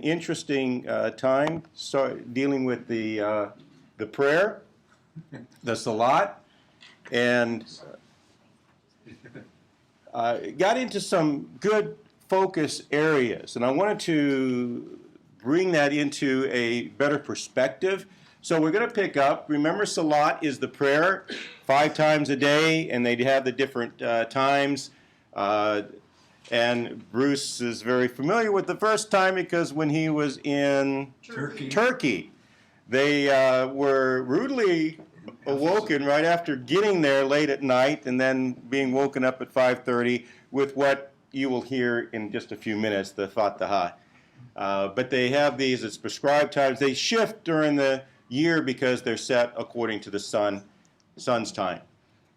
interesting time dealing with the prayer, the salat, and got into some good focus areas. And I wanted to bring that into a better perspective. So we're going to pick up, remember salat is the prayer 5 times a day, and they have the different times. And Bruce is very familiar with the first time because when he was in Turkey they were rudely awoken right after getting there late at night and then being woken up at 5:30 with what you will hear in just a few minutes, the Fatiha. But they have these as prescribed times. They shift during the year because they're set according to the sun's time.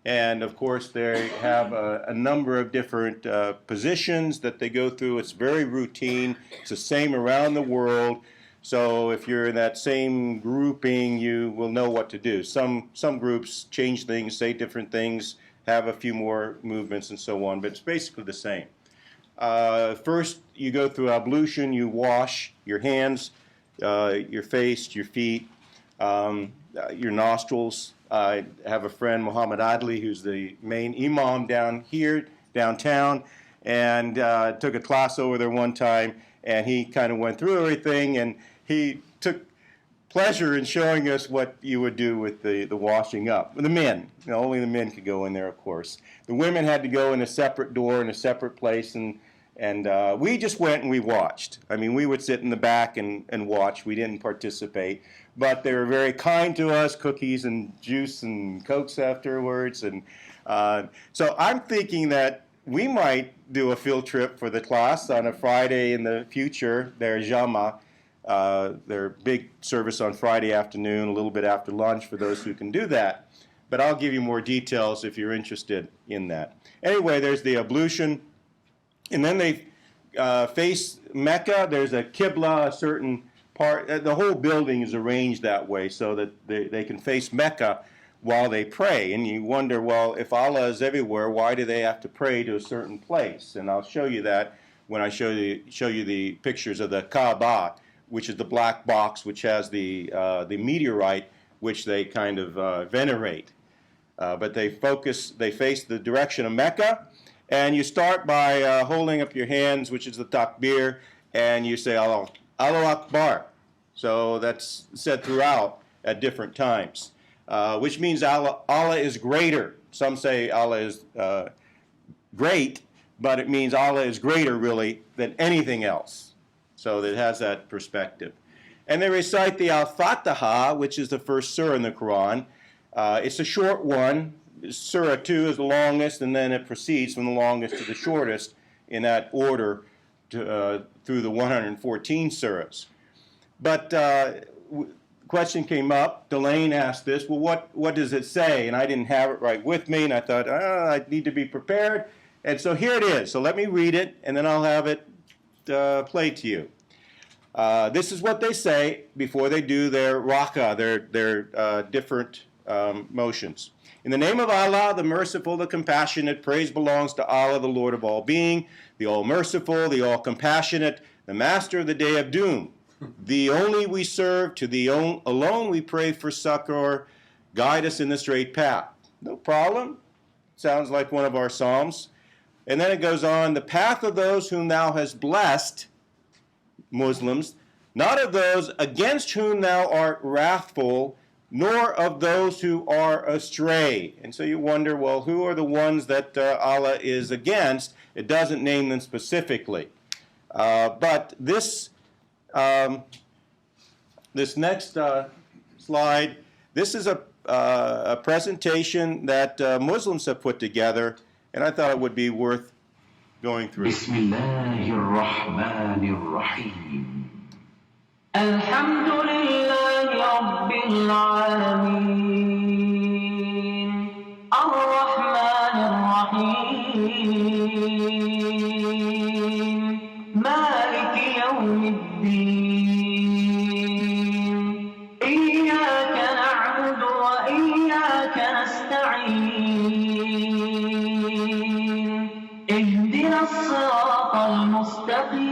And of course they have a number of different positions that they go through. It's very routine. It's the same around the world. So if you're in that same grouping, you will know what to do. Some groups change things, say different things, have a few more movements and so on, but it's basically the same. First, you go through ablution. You wash your hands, your face, your feet, your nostrils. I have a friend, Muhammad Adli, who's the main imam downtown, and took a class over there one time, and he kind of went through everything, and he took pleasure in showing us what you would do with the washing up. The men, only the men could go in there, of course. The women had to go in a separate door in a separate place, and we just went and we watched. I mean, we would sit in the back and watch. We didn't participate. But they were very kind to us, cookies and juice and Cokes afterwards. And so I'm thinking that we might do a field trip for the class on a Friday in the future. Their Jama, their big service on Friday afternoon, a little bit after lunch for those who can do that. But I'll give you more details if you're interested in that. Anyway, there's the ablution. And then they face Mecca. There's a Qibla, a certain part. The whole building is arranged that way so that they can face Mecca while they pray. And you wonder, well, if Allah is everywhere, why do they have to pray to a certain place? And I'll show you that when I show you the pictures of the Kaaba, which is the black box which has the meteorite which they kind of venerate. But they face the direction of Mecca. And you start by holding up your hands, which is the takbir, and you say Allah, Allahu Akbar. So that's said throughout at different times, which means Allah is greater. Some say Allah is great, but it means Allah is greater, really, than anything else. So it has that perspective. And they recite the Al-Fatiha, which is the first surah in the Quran. It's a short one. Surah 2 is the longest, and then it proceeds from the longest to the shortest in that order through the 114 surahs. But question came up. Delane asked this, well, what does it say? And I didn't have it right with me, and I thought, I need to be prepared. And so here it is. So let me read it, and then I'll have it played to you. This is what they say before they do their raka, their different motions. In the name of Allah, the merciful, the compassionate, praise belongs to Allah, the Lord of all being, the all-merciful, the all-compassionate, the master of the day of doom. Thee only we serve, to thee alone we pray for succor, guide us in the straight path. No problem. Sounds like one of our psalms. And then it goes on, the path of those whom thou hast blessed, Muslims, not of those against whom thou art wrathful, nor of those who are astray. And so you wonder, well, who are the ones that Allah is against? It doesn't name them specifically. But this next slide, this is a presentation that Muslims have put together, and I thought it would be worth going through. Bismillahirrahmanirrahim. Alhamdulillahi Rabbil Alameen. Ar-Rahmanir-Rahim. Maliki Yawmiddin. Iyyaka na'budu wa iyyaka nasta'in. Ihdina as-siratal mustaqim.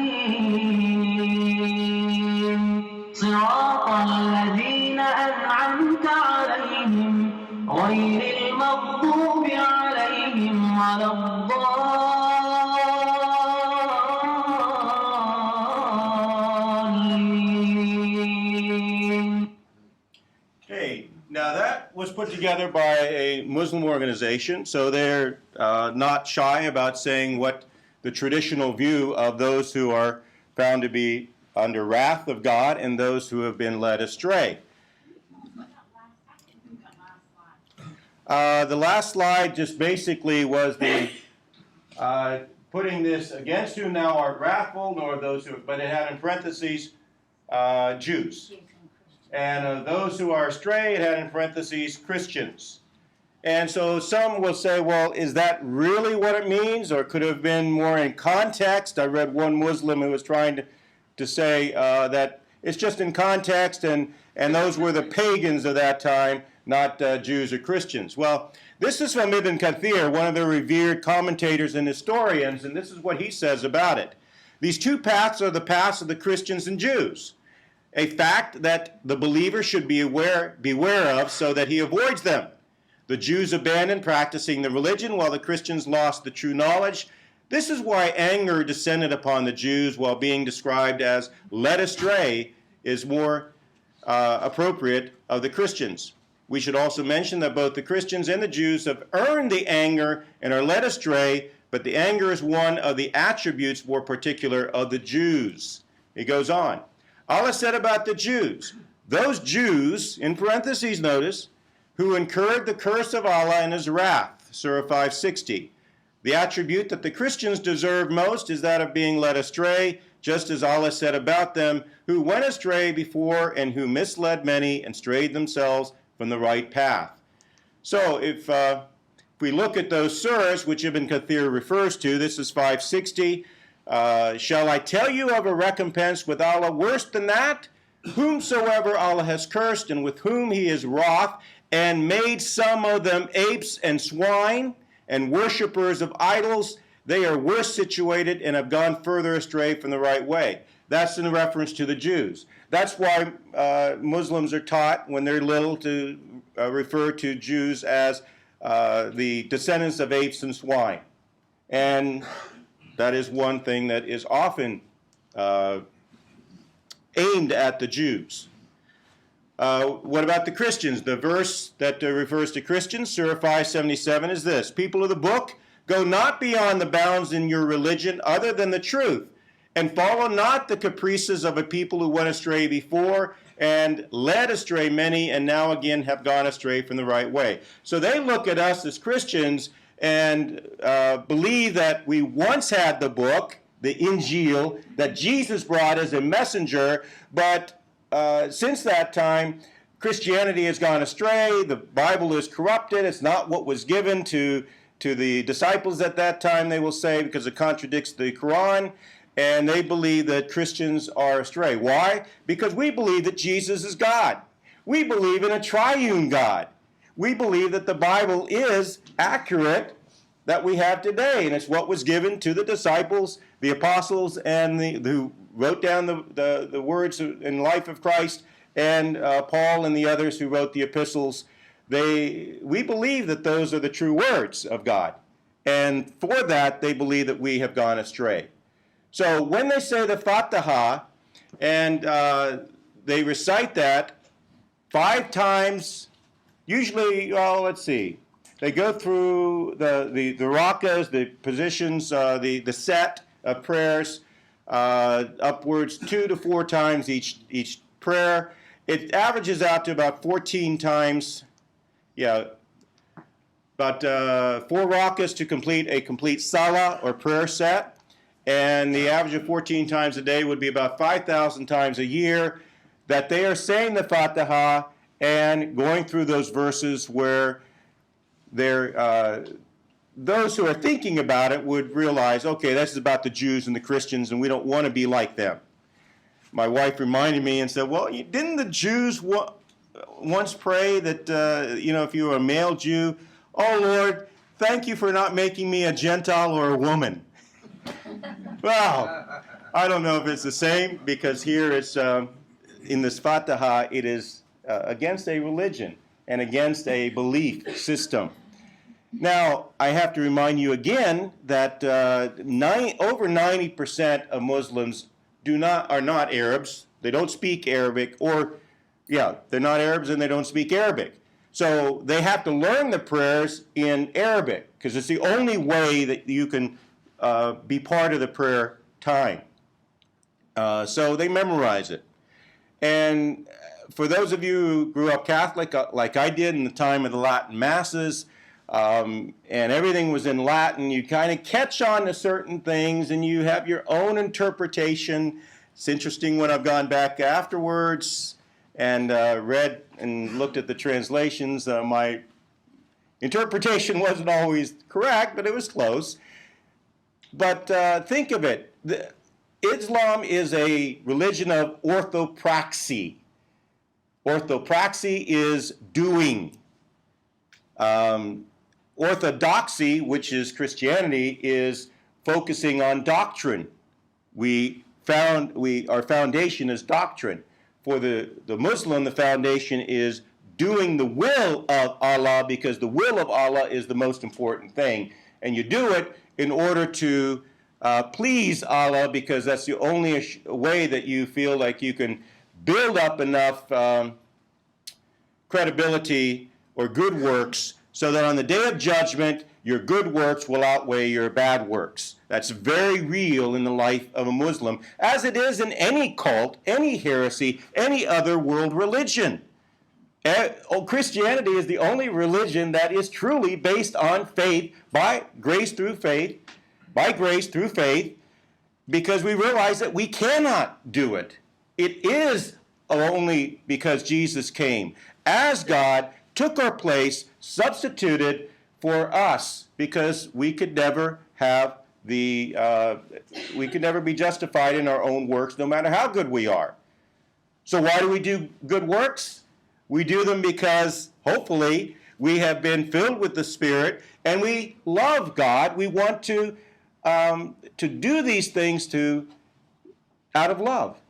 غير المغضوب عليهم ولا الضالين. Okay, now that was put together by a Muslim organization, so they're not shy about saying what the traditional view of those who are found to be under wrath of God and those who have been led astray. The last slide just basically was the putting this against whom now art wrathful, nor those who, but it had in parentheses Jews. And those who are astray, it had in parentheses Christians. And so some will say, well, is that really what it means? Or could it have been more in context? I read one Muslim who was trying to say that it's just in context, and those were the pagans of that time, not Jews or Christians. Well, this is from Ibn Kathir, one of the revered commentators and historians, and this is what he says about it. These two paths are the paths of the Christians and Jews, a fact that the believer should beware of so that he avoids them. The Jews abandoned practicing the religion while the Christians lost the true knowledge. This is why anger descended upon the Jews while being described as led astray is more appropriate of the Christians. We should also mention that both the Christians and the Jews have earned the anger and are led astray, but the anger is one of the attributes more particular of the Jews. He goes on. Allah said about the Jews, those Jews, in parentheses notice, who incurred the curse of Allah and his wrath, Surah 560. The attribute that the Christians deserve most is that of being led astray, just as Allah said about them, who went astray before and who misled many and strayed themselves from the right path. So if we look at those surahs, which Ibn Kathir refers to, this is 560, shall I tell you of a recompense with Allah worse than that? Whomsoever Allah has cursed and with whom he is wroth, and made some of them apes and swine and worshippers of idols, they are worse situated and have gone further astray from the right way. That's in reference to the Jews. That's why Muslims are taught when they're little to refer to Jews as the descendants of apes and swine. And that is one thing that is often aimed at the Jews. What about the Christians? The verse that refers to Christians, Surah 577, is this: people of the book, go not beyond the bounds in your religion other than the truth, and follow not the caprices of a people who went astray before and led astray many and now again have gone astray from the right way. So they look at us as Christians and believe that we once had the book, the Injil, that Jesus brought as a messenger, but since that time, Christianity has gone astray, the Bible is corrupted, it's not what was given to the disciples at that time, they will say, because it contradicts the Quran, and they believe that Christians are astray. Why? Because we believe that Jesus is God. We believe in a triune God. We believe that the Bible is accurate that we have today, and it's what was given to the disciples, the apostles, and who wrote down the words in life of Christ, and Paul and the others who wrote the epistles. We believe that those are the true words of God, and for that they believe that we have gone astray. So when they say the Fatiha, and they recite that 5 times, usually, well, let's see, they go through the rakas, the positions, the set of prayers, upwards 2 to 4 times each prayer. It averages out to about 14 times, about 4 rakas to complete a complete salah or prayer set. And the average of 14 times a day would be about 5,000 times a year that they are saying the Fatiha and going through those verses where those who are thinking about it would realize, okay, this is about the Jews and the Christians, and we don't want to be like them. My wife reminded me and said, well, didn't the Jews once pray that, if you were a male Jew, oh, Lord, thank you for not making me a Gentile or a woman. Well, I don't know if it's the same, because here it's, in this Fatiha, it is against a religion. and against a belief system. Now, I have to remind you again that over 90% of Muslims are not Arabs. They don't speak Arabic, they're not Arabs and they don't speak Arabic. So they have to learn the prayers in Arabic because it's the only way that you can be part of the prayer time. So they memorize it. And for those of you who grew up Catholic, like I did in the time of the Latin Masses, and everything was in Latin, you kind of catch on to certain things and you have your own interpretation. It's interesting when I've gone back afterwards and read and looked at the translations, my interpretation wasn't always correct, but it was close. But think of it. Islam is a religion of orthopraxy. Orthopraxy is doing. Orthodoxy, which is Christianity, is focusing on doctrine. Our foundation is doctrine. For the Muslim, the foundation is doing the will of Allah, because the will of Allah is the most important thing. And you do it in order to please Allah, because that's the only way that you feel like you can build up enough credibility or good works so that on the day of judgment, your good works will outweigh your bad works. That's very real in the life of a Muslim, as it is in any cult, any heresy, any other world religion. Christianity is the only religion that is truly based on faith, by grace through faith, because we realize that we cannot do it. It is only because Jesus came as God, took our place, substituted for us, because we could never be justified in our own works, no matter how good we are. So why do we do good works? We do them because, hopefully, we have been filled with the Spirit, and we love God. We want to do these things out of love,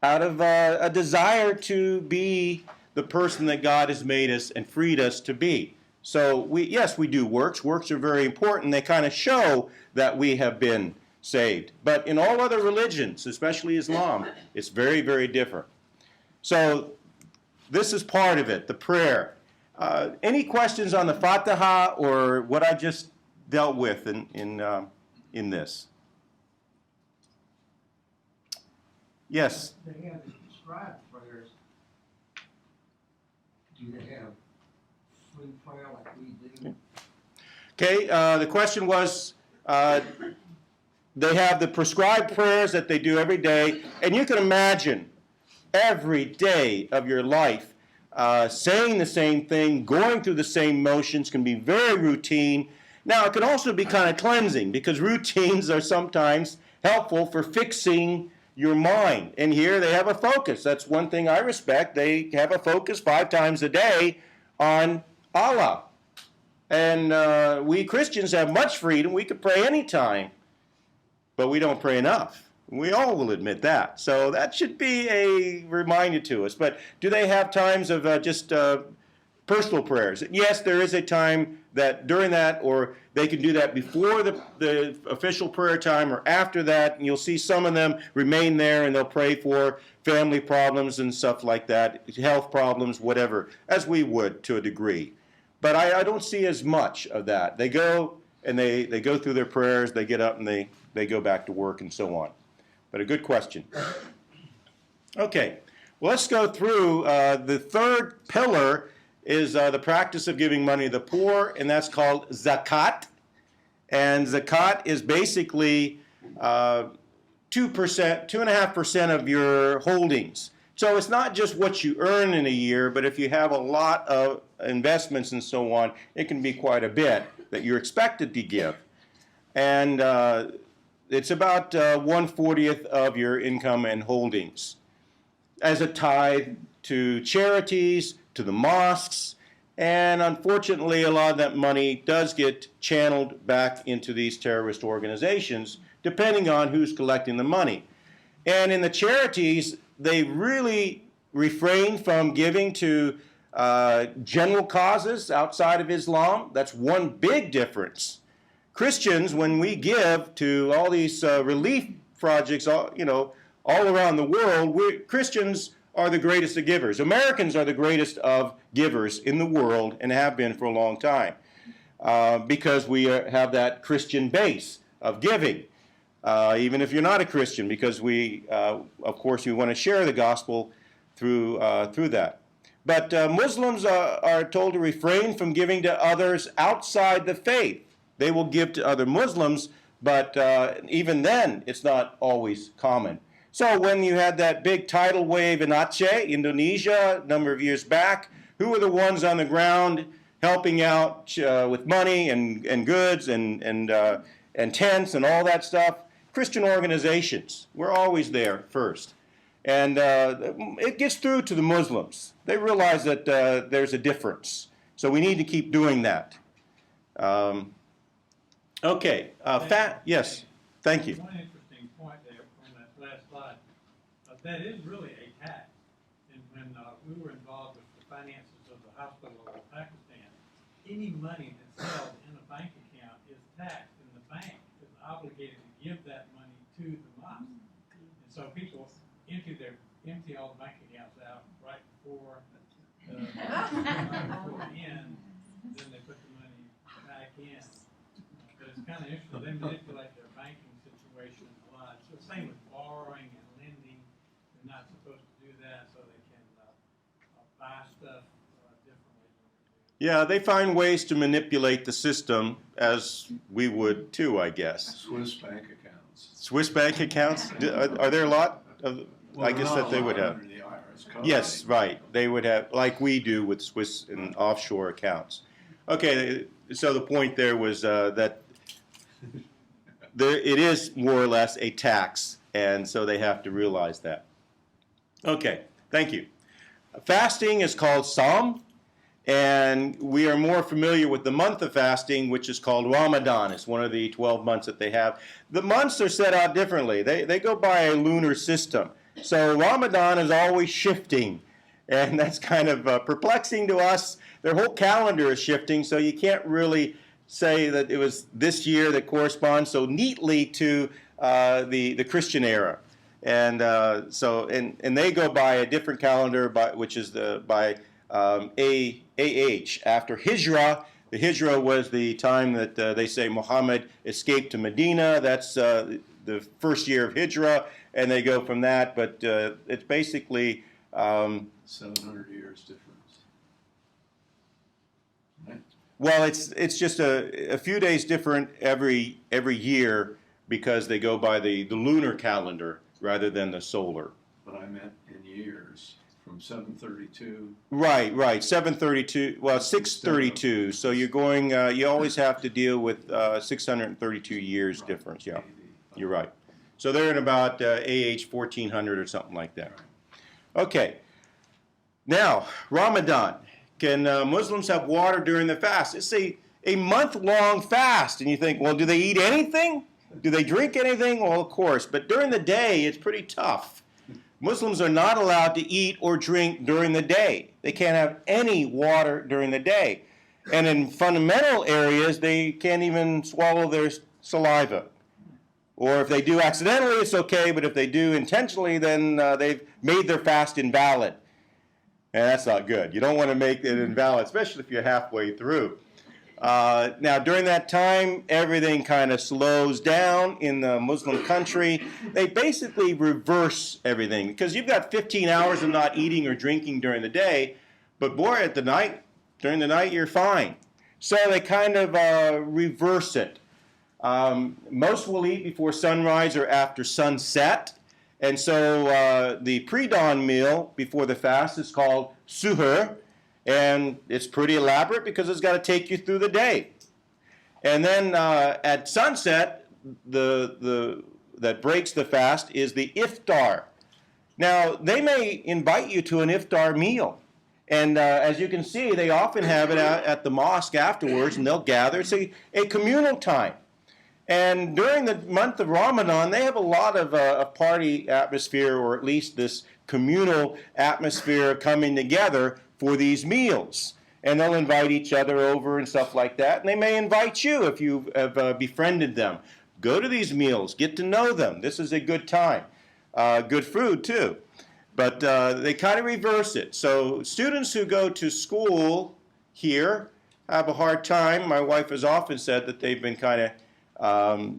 out of a desire to be the person that God has made us and freed us to be. So we do works. Works are very important. They kind of show that we have been saved. But in all other religions, especially Islam, it's very, very different. So this is part of it, the prayer. Any questions on the Fatiha or what I just dealt with in this? Yes? They have the prescribed prayers. Do they have free prayer like we do? Okay, the question was, they have the prescribed prayers that they do every day, and you can imagine every day of your life saying the same thing, going through the same motions, can be very routine. Now, it can also be kind of cleansing, because routines are sometimes helpful for fixing your mind. And here they have a focus. That's one thing I respect. They have a focus 5 times a day on Allah. And we Christians have much freedom. We could pray anytime, but we don't pray enough. We all will admit that. So that should be a reminder to us. But do they have times of just personal prayers? Yes, there is a time that during that, or they can do that before the official prayer time or after that, and you'll see some of them remain there and they'll pray for family problems and stuff like that, health problems, whatever, as we would to a degree. But I don't see as much of that. They go and they go through their prayers, they get up and they go back to work and so on. But a good question. Okay, well, let's go through the third pillar is the practice of giving money to the poor, and that's called zakat. And zakat is basically 2.5% of your holdings. So it's not just what you earn in a year, but if you have a lot of investments and so on, it can be quite a bit that you're expected to give. And it's about 1/40 of your income and holdings as a tithe to charities, to the mosques, and unfortunately a lot of that money does get channeled back into these terrorist organizations, depending on who's collecting the money. And in the charities, they really refrain from giving to general causes outside of Islam. That's one big difference. Christians, when we give to all these relief projects, all around the world, Christians are the greatest of givers. Americans are the greatest of givers in the world and have been for a long time because we have that Christian base of giving. Even if you're not a Christian, because of course, we want to share the gospel through that. But Muslims are told to refrain from giving to others outside the faith. They will give to other Muslims, but even then, it's not always common. So when you had that big tidal wave in Aceh, Indonesia, a number of years back, who were the ones on the ground helping out with money and goods and tents and all that stuff? Christian organizations. We're always there first. And it gets through to the Muslims. They realize that there's a difference. So we need to keep doing that. Okay. Yes. Thank you. One interesting point there on that last slide. That is really a tax. And when we were involved with the finances of the hospital in Pakistan, any money that's held in a bank account is taxed, and the bank is obligated to give that money to the mosque. And so people empty all the bank accounts out right before the end, then they put the money back in. But it's kind of interesting. They manipulate their banking situation a lot. So same with borrowing and lending. They're not supposed to do that, so they can buy stuff differently. Yeah, they find ways to manipulate the system, as we would too, I guess. Swiss bank accounts. Swiss bank accounts? Are there a lot of? Well, I guess that they would have. under the IRS code. Yes, right. They would have, like we do with Swiss and offshore accounts. Okay, so the point there was that it is more or less a tax, and so they have to realize that. Okay, thank you. Fasting is called Psalm, and we are more familiar with the month of fasting, which is called Ramadan. It's one of the 12 months that they have. The months are set out differently. They go by a lunar system. So Ramadan is always shifting, and that's kind of perplexing to us. Their whole calendar is shifting, so you can't really say that it was this year that corresponds so neatly to the Christian era. And so they go by a different calendar, which is by after Hijrah. The Hijrah was the time that they say Muhammad escaped to Medina. That's the first year of Hijrah, and they go from that. But it's basically 700 years difference. Right. Well, it's just a few days different every year because they go by the lunar calendar rather than the solar. But I meant in years, from 732. Right, 732, well, 632. So you're going, you always have to deal with 632 years difference, yeah. You're right. So they're in about AH 1400 or something like that. Okay. Now, Ramadan. Can Muslims have water during the fast? It's a month-long fast. And you think, well, do they eat anything? Do they drink anything? Well, of course. But during the day, it's pretty tough. Muslims are not allowed to eat or drink during the day. They can't have any water during the day. And in fundamental areas, they can't even swallow their saliva. Or if they do accidentally, it's okay. But if they do intentionally, then they've made their fast invalid. And that's not good. You don't want to make it invalid, especially if you're halfway through. Now, during that time, everything kind of slows down in the Muslim country. They basically reverse everything because you've got 15 hours of not eating or drinking during the day, but boy, during the night, you're fine. So they kind of reverse it. Most will eat before sunrise or after sunset. And so the pre-dawn meal before the fast is called suhur, and it's pretty elaborate because it's got to take you through the day. And then at sunset, that breaks the fast is the iftar. Now, they may invite you to an iftar meal. And as you can see, they often have it out at the mosque afterwards, and they'll gather. It's a communal time. And during the month of Ramadan, they have a lot of a party atmosphere, or at least this communal atmosphere coming together for these meals. And they'll invite each other over and stuff like that. And they may invite you if you have befriended them. Go to these meals. Get to know them. This is a good time. Good food, too. But they kind of reverse it. So students who go to school here have a hard time. My wife has often said that they've been kind of,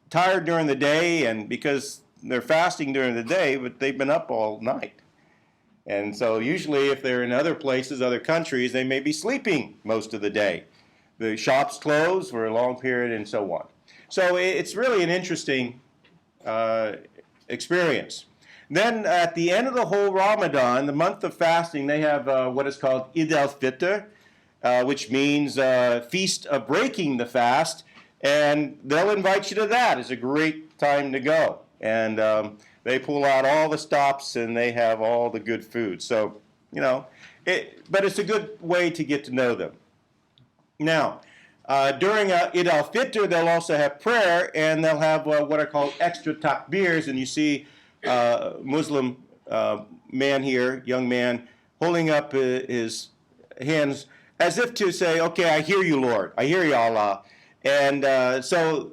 tired during the day, and because they're fasting during the day, but they've been up all night. And so usually if they're in other places, other countries, they may be sleeping most of the day. The shops close for a long period and so on. So it's really an interesting experience. Then at the end of the whole Ramadan, the month of fasting, they have what is called Eid al-Fitr, which means Feast of Breaking the Fast. And they'll invite you to that. It's a great time to go. And they pull out all the stops and they have all the good food. So, but it's a good way to get to know them. Now, during Eid al-Fitr, they'll also have prayer, and they'll have what are called extra takbirs. And you see a Muslim man here, young man, holding up his hands as if to say, okay, I hear you, Lord. I hear you, Allah. And so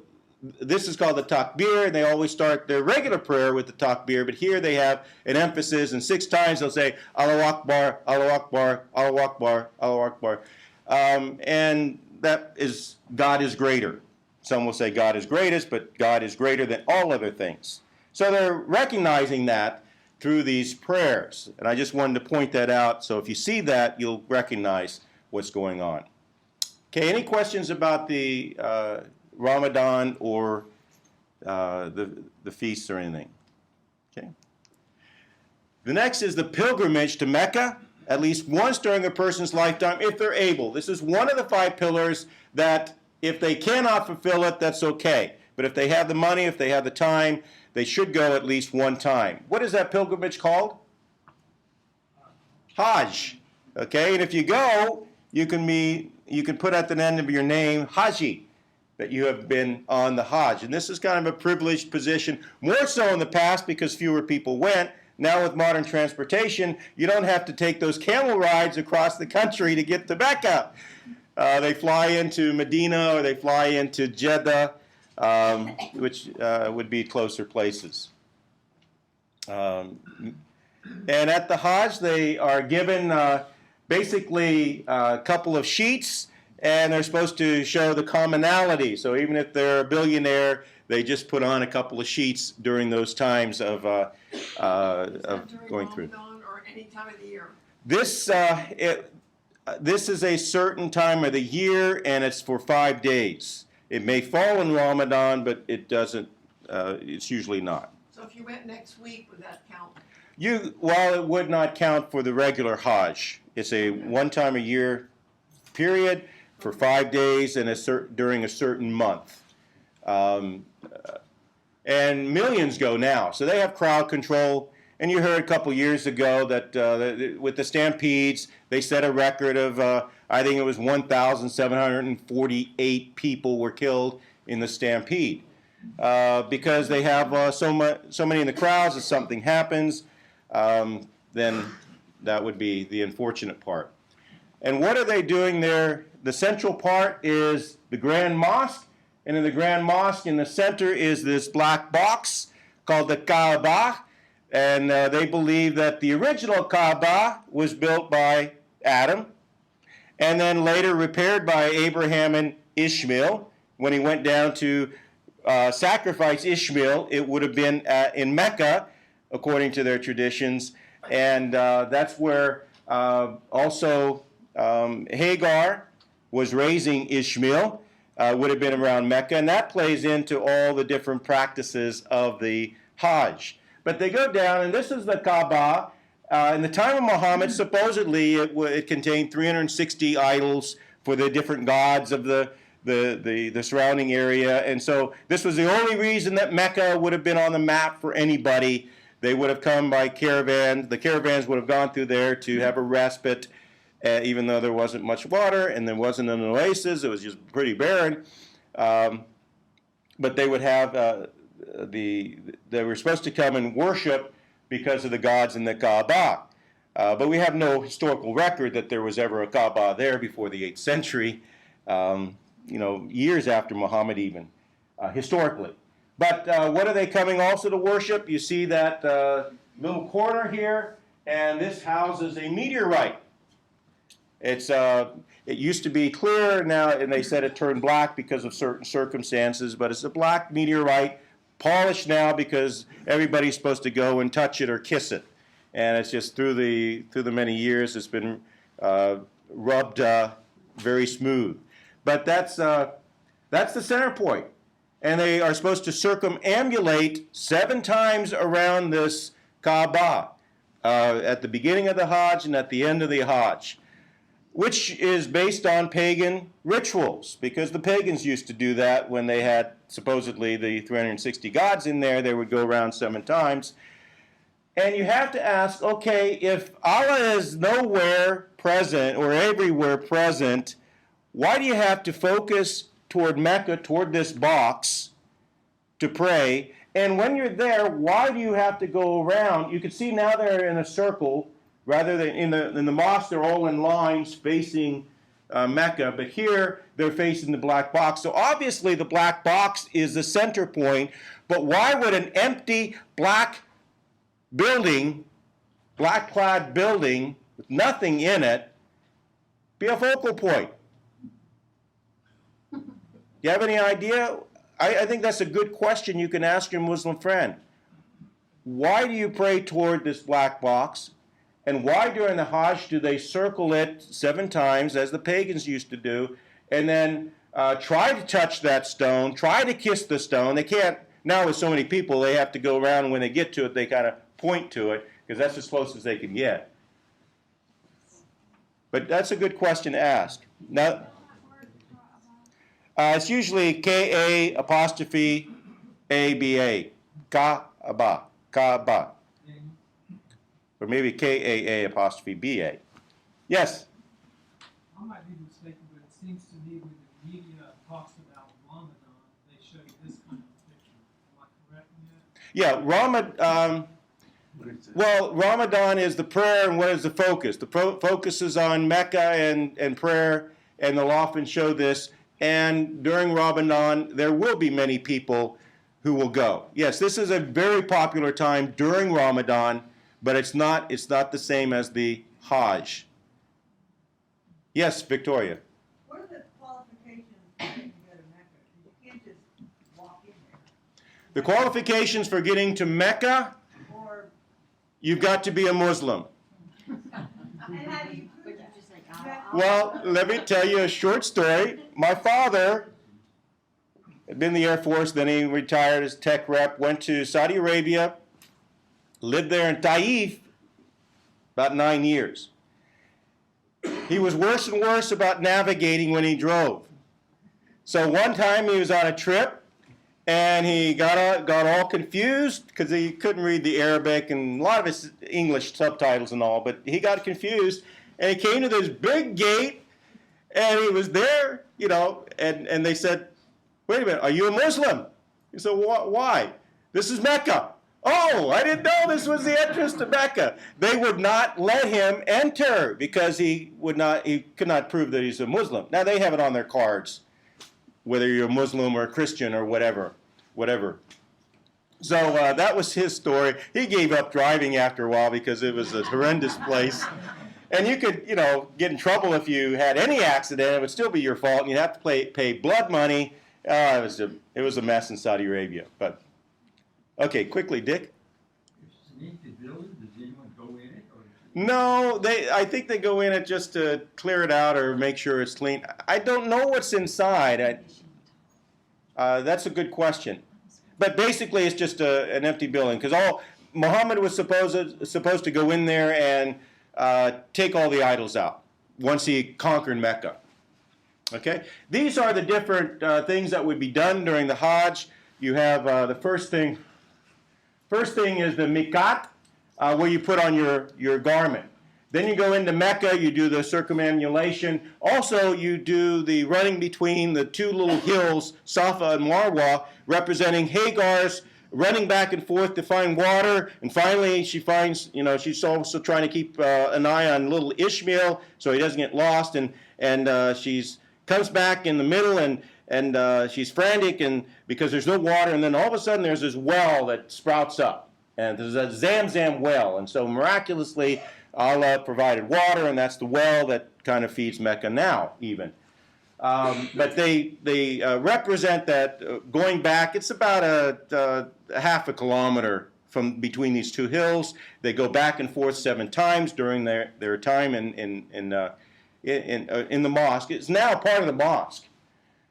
this is called the takbir, and they always start their regular prayer with the takbir, but here they have an emphasis, and 6 times they'll say, Allahu Akbar, Allahu Akbar, Allahu Akbar, Allahu Akbar. And that is, God is greater. Some will say God is greatest, but God is greater than all other things. So they're recognizing that through these prayers. And I just wanted to point that out, so if you see that, you'll recognize what's going on. Okay, any questions about the Ramadan or the feasts or anything? Okay. The next is the pilgrimage to Mecca, at least once during a person's lifetime, if they're able. This is one of the 5 pillars that if they cannot fulfill it, that's okay. But if they have the money, if they have the time, they should go at least one time. What is that pilgrimage called? Hajj. Okay, and if you go, you can put at the end of your name Haji, that you have been on the Hajj. And this is kind of a privileged position, more so in the past because fewer people went. Now with modern transportation, you don't have to take those camel rides across the country to get to Mecca. They fly into Medina or they fly into Jeddah, which would be closer places. And at the Hajj, they are given basically a couple of sheets, and they're supposed to show the commonality. So even if they're a billionaire, they just put on a couple of sheets during those times of going through. Or any time of the year? This is a certain time of the year, and it's for 5 days. It may fall in Ramadan, but it doesn't. It's usually not. So if you went next week, would that count? Well, it would not count for the regular Hajj. It's a one-time-a-year period for 5 days and during a certain month. And millions go now. So they have crowd control. And you heard a couple years ago that with the Stampedes, they set a record of, I think it was 1,748 people were killed in the Stampede. Because they have so many in the crowds, if something happens, then that would be the unfortunate part. And what are they doing there? The central part is the Grand Mosque. And in the Grand Mosque, in the center is this black box called the Kaaba. And they believe that the original Kaaba was built by Adam and then later repaired by Abraham and Ishmael. When he went down to sacrifice Ishmael, it would have been in Mecca, according to their traditions. And that's where also Hagar was raising Ishmael, would have been around Mecca. And that plays into all the different practices of the Hajj. But they go down, and this is the Kaaba. In the time of Muhammad, supposedly it contained 360 idols for the different gods of the surrounding area. And so this was the only reason that Mecca would have been on the map for anybody. They would have come by caravan. The caravans would have gone through there to have a respite, even though there wasn't much water and there wasn't an oasis. It was just pretty barren. But they would have... they were supposed to come and worship because of the gods in the Kaaba. But we have no historical record that there was ever a Kaaba there before the 8th century, years after Muhammad even, historically. But what are they coming also to worship? You see that little corner here, and this houses a meteorite. It used to be clear now, and they said it turned black because of certain circumstances, but it's a black meteorite, polished now because everybody's supposed to go and touch it or kiss it. And it's just through the many years, it's been rubbed very smooth. But that's the center point. And they are supposed to circumambulate 7 times around this Kaaba at the beginning of the Hajj and at the end of the Hajj, which is based on pagan rituals, because the pagans used to do that when they had supposedly the 360 gods in there. They would go around 7 times. And you have to ask, okay, if Allah is nowhere present or everywhere present, why do you have to focus toward Mecca, toward this box, to pray? And when you're there, why do you have to go around? You can see now they're in a circle, rather than in the mosque, they're all in lines facing Mecca, but here they're facing the black box. So obviously the black box is the center point, but why would an empty black building, black-clad building with nothing in it, be a focal point? You have any idea? I think that's a good question you can ask your Muslim friend. Why do you pray toward this black box? And why during the Hajj do they circle it 7 times, as the pagans used to do, and then try to touch that stone, try to kiss the stone? They can't, now with so many people, they have to go around, and when they get to it, they kind of point to it, because that's as close as they can get. But that's a good question to ask. Now, it's usually K-A apostrophe A-B-A. Kaaba. Kaaba. Or maybe K-A-A apostrophe B-A. Yes? I might be mistaken, but it seems to me when the media talks about Ramadan, they show you this kind of picture. Am I correct in that? Yeah, Ramadan is the prayer, and what is the focus? The focus is on Mecca and prayer, and they'll often show this. And during Ramadan, there will be many people who will go. Yes, this is a very popular time during Ramadan, but it's not the same as the Hajj. Yes, Victoria. What are the qualifications to go to Mecca? You can't just walk in there. The qualifications for getting to Mecca, Or, you've got to be a Muslim. and how do you prove that? Well, let me tell you a short story. My father had been in the Air Force, then he retired as tech rep, went to Saudi Arabia, lived there in Taif about 9 years. He was worse and worse about navigating when he drove. So one time he was on a trip, and he got all confused because he couldn't read the Arabic and a lot of his English subtitles and all, but he got confused, and he came to this big gate, and he was there, and they said, "Wait a minute, are you a Muslim?" He said, "Why? This is Mecca." "Oh, I didn't know this was the entrance to Mecca." They would not let him enter because he could not prove that he's a Muslim. Now they have it on their cards, whether you're a Muslim or a Christian or whatever. So that was his story. He gave up driving after a while because it was a horrendous place. And you could, get in trouble if you had any accident. It would still be your fault, and you'd have to pay blood money. It was a mess in Saudi Arabia. But okay, quickly, Dick. It's an empty building. Does anyone go in it? Or No, I think they go in it just to clear it out or make sure it's clean. I don't know what's inside. That's a good question. But basically, it's just an empty building, because Muhammad was supposed to go in there and take all the idols out once he conquered Mecca. Okay, these are the different things that would be done during the Hajj. You have the first thing. First thing is the miqat, where you put on your garment. Then you go into Mecca, you do the circumambulation. Also, you do the running between the 2 little hills, Safa and Marwa, representing Hagar's running back and forth to find water, and finally she finds, she's also trying to keep an eye on little Ishmael so he doesn't get lost, and she's comes back in the middle, and she's frantic and because there's no water, and then all of a sudden there's this well that sprouts up, and there's a Zamzam well, and so miraculously Allah provided water, and that's the well that kind of feeds Mecca now, even. But they represent that going back. It's about a half a kilometer from between these two hills. They go back and forth 7 times during their time in the mosque. It's now part of the mosque,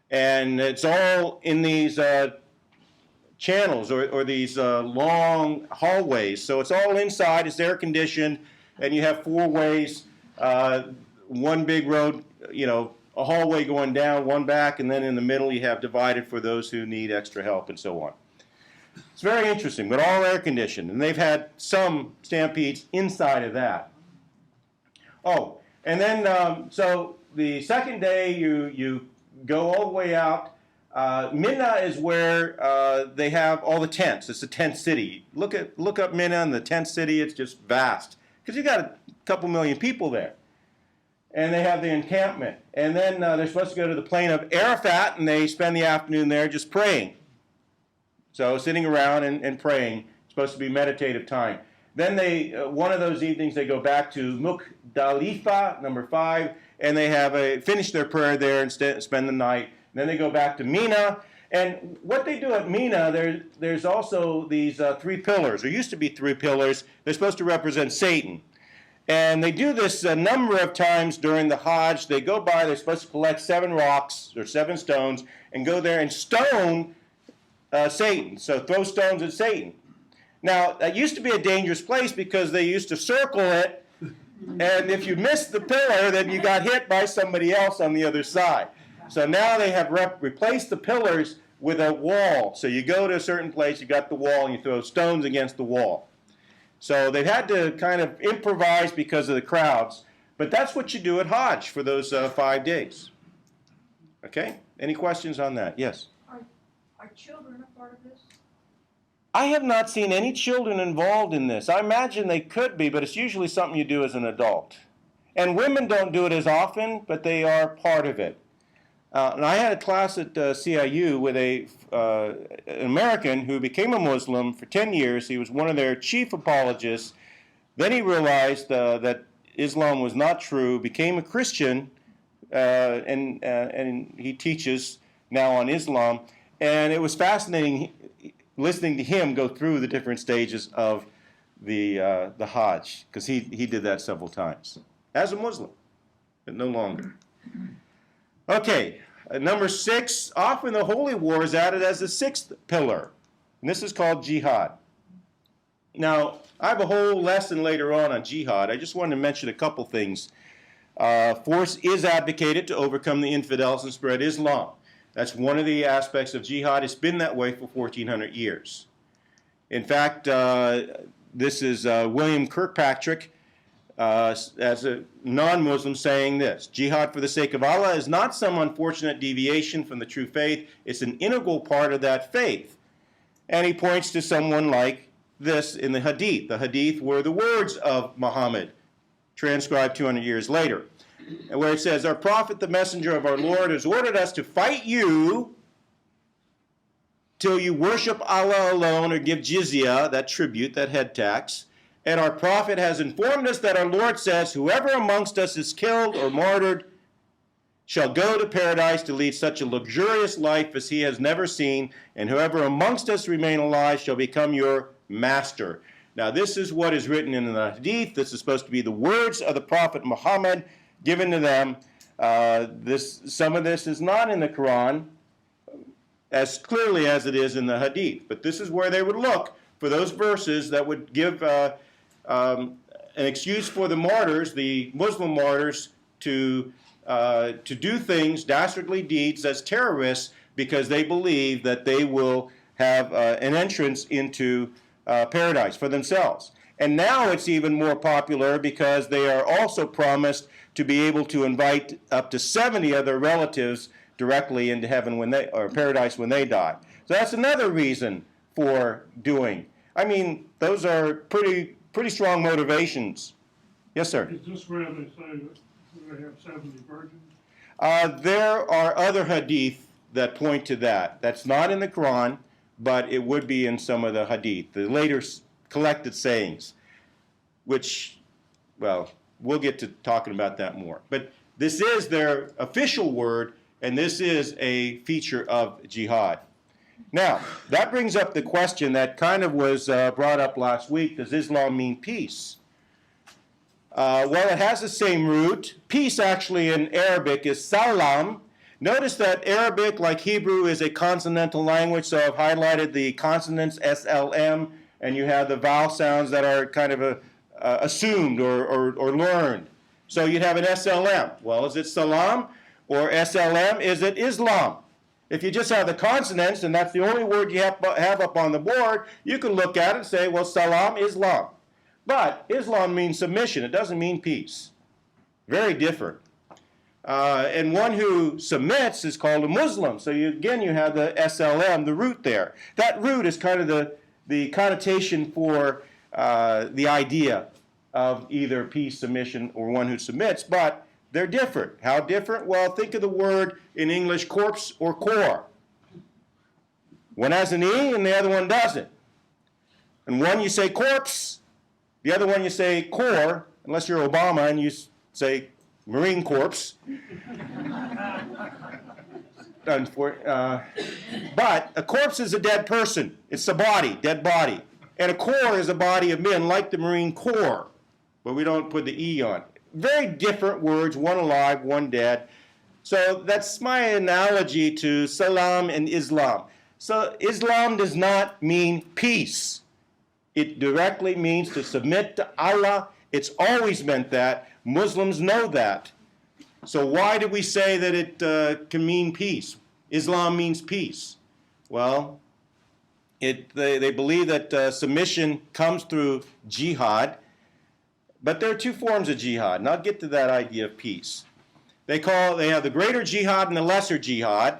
and it's all in these channels or these long hallways. So it's all inside. It's air conditioned, and you have 4 ways, one big road, a hallway going down, one back, and then in the middle you have divided for those who need extra help and so on. It's very interesting, but all air conditioned, and they've had some stampedes inside of that. Oh, and then so the second day you go all the way out. Mina is where they have all the tents. It's a tent city. Look up Mina and the tent city. It's just vast because you got a couple million people there. And they have the encampment. And then they're supposed to go to the plain of Arafat, and they spend the afternoon there just praying. So sitting around and praying. It's supposed to be meditative time. Then one of those evenings, they go back to Muzdalifa, number 5, and they finish their prayer there and spend the night. And then they go back to Mina. And what they do at Mina, there's also these 3 pillars. There used to be 3 pillars. They're supposed to represent Satan. And they do this a number of times during the Hajj. They go by, they're supposed to collect 7 rocks or 7 stones and go there and stone Satan. So throw stones at Satan. Now, that used to be a dangerous place because they used to circle it, and if you missed the pillar, then you got hit by somebody else on the other side. So now they have replaced the pillars with a wall. So you go to a certain place, you got the wall, and you throw stones against the wall. So they've had to kind of improvise because of the crowds. But that's what you do at Hajj for those 5 days. Okay? Any questions on that? Yes? Are children a part of this? I have not seen any children involved in this. I imagine they could be, but it's usually something you do as an adult. And women don't do it as often, but they are part of it. And I had a class at CIU with an American who became a Muslim for 10 years. He was one of their chief apologists. Then he realized that Islam was not true, became a Christian, and he teaches now on Islam. And it was fascinating listening to him go through the different stages of the Hajj, because he did that several times as a Muslim, but no longer. Okay, number 6, often the holy war is added as the 6th pillar, and this is called jihad. Now, I have a whole lesson later on jihad. I just wanted to mention a couple things. Force is advocated to overcome the infidels and spread Islam. That's one of the aspects of jihad. It's been that way for 1,400 years. In fact, this is William Kirkpatrick, as a non-Muslim, saying this: jihad for the sake of Allah is not some unfortunate deviation from the true faith. It's an integral part of that faith. And he points to someone like this in the Hadith. The Hadith were the words of Muhammad, transcribed 200 years later, where it says, "Our prophet, the messenger of our Lord, has ordered us to fight you till you worship Allah alone or give jizya," that tribute, that head tax. "And our prophet has informed us that our Lord says, whoever amongst us is killed or martyred shall go to paradise to lead such a luxurious life as he has never seen, and whoever amongst us remain alive shall become your master." Now, this is what is written in the Hadith. This is supposed to be the words of the Prophet Muhammad given to them. Some of this is not in the Quran as clearly as it is in the Hadith, but this is where they would look for those verses that would give an excuse for the martyrs, the Muslim martyrs, to do things, dastardly deeds as terrorists, because they believe that they will have an entrance into paradise for themselves. And now it's even more popular because they are also promised to be able to invite up to 70 other relatives directly into heaven or paradise when they die. So that's another reason for doing. I mean, those are pretty strong motivations. Yes, sir. Is this where they say that they have 70 virgins? There are other hadith that point to that. That's not in the Quran, but it would be in some of the hadith, the later collected sayings, which, well, we'll get to talking about that more. But this is their official word, and this is a feature of jihad. Now, that brings up the question that kind of was brought up last week. Does Islam mean peace? Well, it has the same root. Peace, actually, in Arabic is salam. Notice that Arabic, like Hebrew, is a consonantal language, so I've highlighted the consonants, SLM, and you have the vowel sounds that are kind of assumed or learned. So you'd have an SLM. Well, is it salam? Or SLM, is it Islam? If you just have the consonants, and that's the only word you have up on the board, you can look at it and say, well, salam, Islam. But Islam means submission. It doesn't mean peace. Very different. And one who submits is called a Muslim. So again, you have the SLM, the root there. That root is kind of the connotation for the idea of either peace, submission, or one who submits, but they're different. How different? Well, think of the word in English, corpse or core. One has an E and the other one doesn't. And one you say corpse, the other one you say core, unless you're Obama and you say Marine Corps. But a corpse is a dead person. It's a body, dead body. And a corps is a body of men like the Marine Corps, but we don't put the E on. Very different words, one alive, one dead. So that's my analogy to salam and Islam. So Islam does not mean peace. It directly means to submit to Allah. It's always meant that. Muslims know that. So why do we say that it can mean peace? Islam means peace. Well, they believe that submission comes through jihad. But there are two forms of jihad, and I'll get to that idea of peace. They have the greater jihad and the lesser jihad,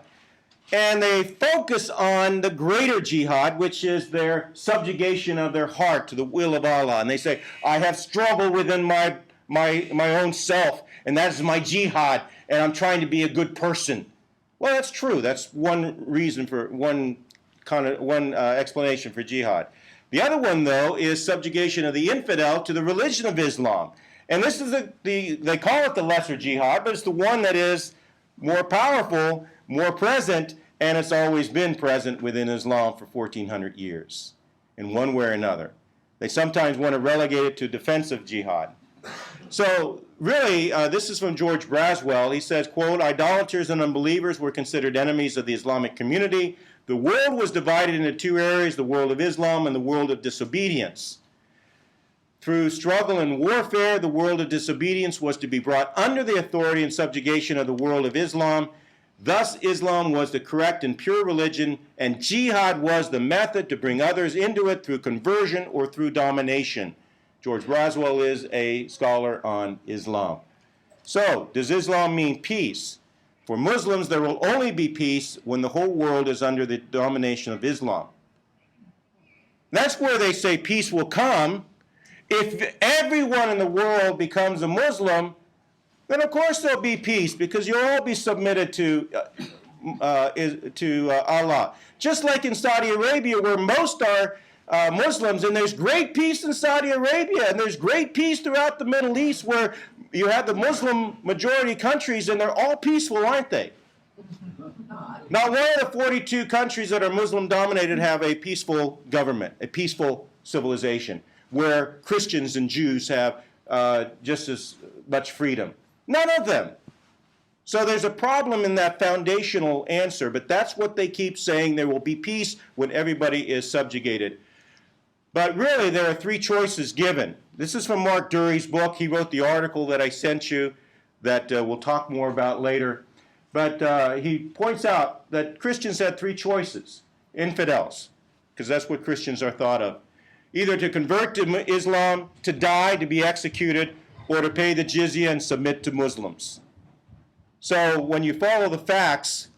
and they focus on the greater jihad, which is their subjugation of their heart to the will of Allah. And they say, I have struggled within my own self, and that is my jihad, and I'm trying to be a good person. Well, that's true. That's one reason for one explanation for jihad. The other one, though, is subjugation of the infidel to the religion of Islam. And this is they call it the lesser jihad, but it's the one that is more powerful, more present, and it's always been present within Islam for 1,400 years, in one way or another. They sometimes want to relegate it to defensive jihad. So, really, this is from George Braswell. He says, quote, idolaters and unbelievers were considered enemies of the Islamic community. The world was divided into two areas, the world of Islam and the world of disobedience. Through struggle and warfare, the world of disobedience was to be brought under the authority and subjugation of the world of Islam. Thus, Islam was the correct and pure religion, and jihad was the method to bring others into it through conversion or through domination. George Braswell is a scholar on Islam. So, does Islam mean peace? For Muslims, there will only be peace when the whole world is under the domination of Islam. That's where they say peace will come. If everyone in the world becomes a Muslim, then of course there'll be peace because you'll all be submitted to Allah. Just like in Saudi Arabia, where most are Muslims, and there's great peace in Saudi Arabia, and there's great peace throughout the Middle East, where you have the Muslim majority countries, and they're all peaceful, aren't they? Not one of the 42 countries that are Muslim dominated have a peaceful government, a peaceful civilization, where Christians and Jews have just as much freedom. None of them. So there's a problem in that foundational answer, but that's what they keep saying. There will be peace when everybody is subjugated. But really, there are three choices given. This is from Mark Dury's book. He wrote the article that I sent you that we'll talk more about later. But he points out that Christians had three choices, infidels, because that's what Christians are thought of. Either to convert to Islam, to die, to be executed, or to pay the jizya and submit to Muslims. So when you follow the facts,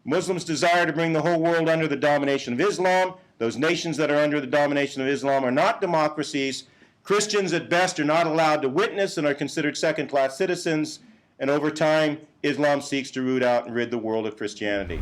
Muslims desire to bring the whole world under the domination of Islam. Those nations that are under the domination of Islam are not democracies. Christians at best are not allowed to witness and are considered second-class citizens. And over time, Islam seeks to root out and rid the world of Christianity.